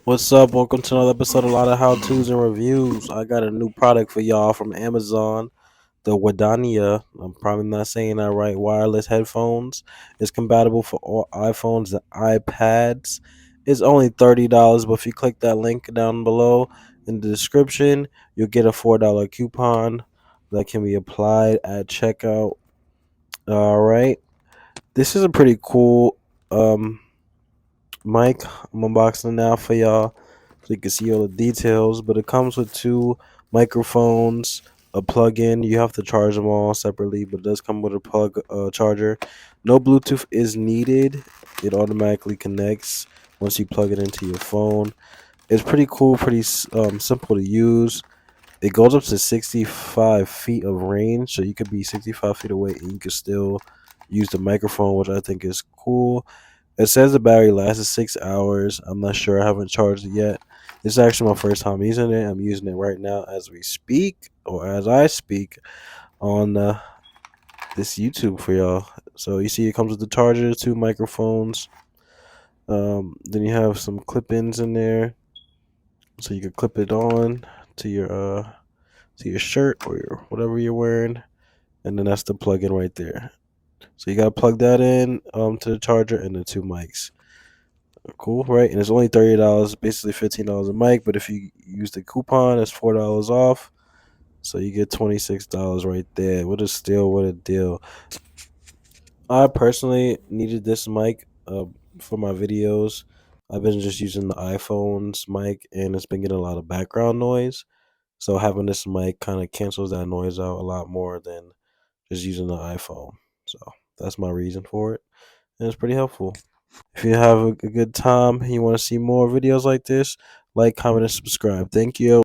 What's up? Welcome to another episode of a lot of how to's and reviews. I got a new product for y'all from Amazon, the Wedaniya. I'm probably not saying that right. Wireless headphones. It's compatible for all iPhones and iPads. It's only $30, but if you click that link down below in the description, you'll get a $4 coupon that can be applied at checkout. All right. This is a pretty cool mic. I'm unboxing now for y'all so you can see all the details. But it comes with two microphones, a plug-in. You have to charge them all separately, but it does come with a plug charger. No Bluetooth is needed. It automatically connects once you plug it into your phone. It's pretty cool, pretty simple to use. It goes up to 65 feet of range, so you could be 65 feet away and you can still use the microphone, which I think is cool. It says the battery lasts 6 hours. I'm not sure. I haven't charged it yet. This is actually my first time using it. I'm using it right now as we speak, or as I speak on this YouTube for y'all. So you see, it comes with the charger, two microphones. Then you have some clip-ins in there, so you can clip it on to your shirt or whatever you're wearing, and then that's the plug-in right there. So you gotta plug that in to the charger and the two mics. Cool, right? And it's only $30, basically $15 a mic. But if you use the coupon, it's $4 off. So you get $26 right there. What a steal! What a deal! I personally needed this mic for my videos. I've been just using the iPhone's mic, and it's been getting a lot of background noise. So having this mic kind of cancels that noise out a lot more than just using the iPhone. So that's my reason for it, and it's pretty helpful. If you have a good time and you want to see more videos like this, like, comment, and subscribe. Thank you.